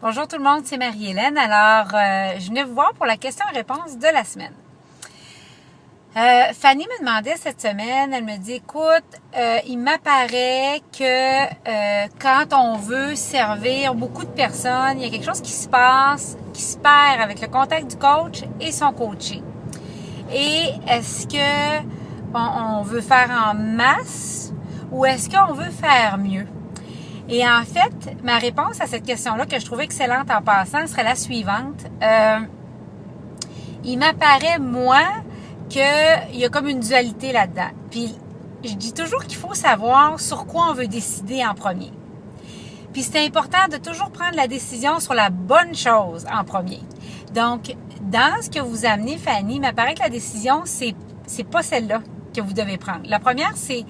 Bonjour tout le monde, c'est Marie-Hélène. Alors, je venais vous voir pour la question-réponse de la semaine. Fanny me demandait cette semaine, elle me dit, écoute, il m'apparaît que quand on veut servir beaucoup de personnes, il y a quelque chose qui se passe, qui se perd avec le contact du coach et son coaché. Et est-ce que on veut faire en masse ou est-ce qu'on veut faire mieux? Et en fait, ma réponse à cette question-là, que je trouve excellente en passant, serait la suivante. Il m'apparaît, moi, qu'il y a comme une dualité là-dedans. Puis, je dis toujours qu'il faut savoir sur quoi on veut décider en premier. Puis, c'est important de toujours prendre la décision sur la bonne chose en premier. Donc, dans ce que vous amenez, Fanny, il m'apparaît que la décision, c'est pas celle-là que vous devez prendre. La première, c'est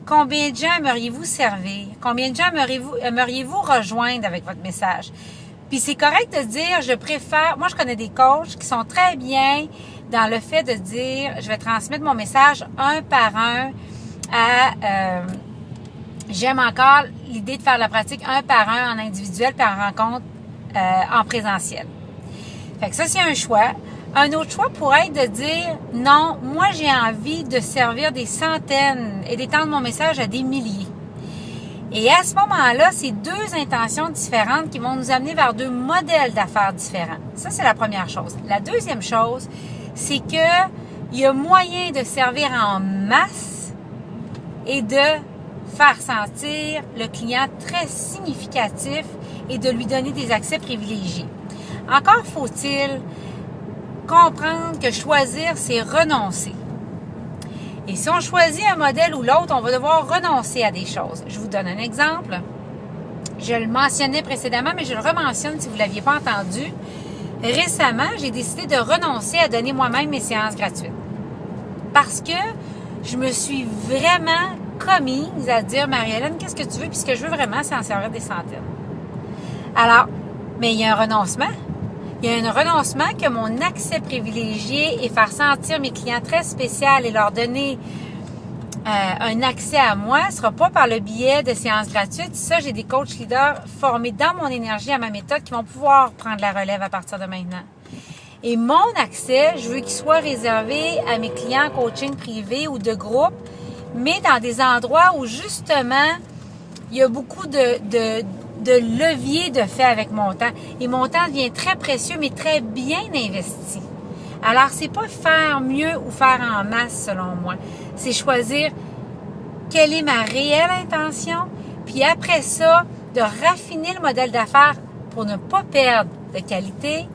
combien de gens aimeriez-vous servir? Combien de gens aimeriez-vous rejoindre avec votre message? Puis c'est correct de dire, je préfère... Moi, je connais des coachs qui sont très bien dans le fait de dire, je vais transmettre mon message un par un à... j'aime encore l'idée de faire la pratique un par un en individuel puis en rencontre en présentiel. Fait que ça, c'est un choix. Un autre choix pourrait être de dire, non, moi, j'ai envie de servir des centaines et d'étendre mon message à des milliers. Et à ce moment-là, c'est deux intentions différentes qui vont nous amener vers deux modèles d'affaires différents. Ça, c'est la première chose. La deuxième chose, c'est que il y a moyen de servir en masse et de faire sentir le client très significatif et de lui donner des accès privilégiés. Encore faut-il comprendre que choisir, c'est renoncer. Et si on choisit un modèle ou l'autre, on va devoir renoncer à des choses. Je vous donne un exemple. Je le mentionnais précédemment, mais je le rementionne si vous ne l'aviez pas entendu. Récemment, j'ai décidé de renoncer à donner moi-même mes séances gratuites. Parce que je me suis vraiment commise à dire, Marie-Hélène, qu'est-ce que tu veux? Puis ce que je veux vraiment, c'est en servir des centaines. Alors, mais il y a un renoncement. Il y a un renoncement que mon accès privilégié et faire sentir mes clients très spéciaux et leur donner un accès à moi ne sera pas par le biais de séances gratuites. Ça, j'ai des coachs leaders formés dans mon énergie, à ma méthode, qui vont pouvoir prendre la relève à partir de maintenant. Et mon accès, je veux qu'il soit réservé à mes clients en coaching privé ou de groupe, mais dans des endroits où, justement, il y a beaucoup de levier de fait avec mon temps. Et mon temps devient très précieux, mais très bien investi. Alors, c'est pas faire mieux ou faire en masse, selon moi. C'est choisir quelle est ma réelle intention, puis après ça, de raffiner le modèle d'affaires pour ne pas perdre de qualité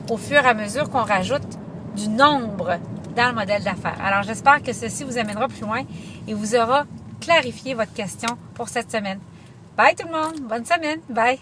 au fur et à mesure qu'on rajoute du nombre dans le modèle d'affaires. Alors, j'espère que ceci vous amènera plus loin et vous aura clarifié votre question pour cette semaine. Bye tout le monde. Bonne semaine. Bye.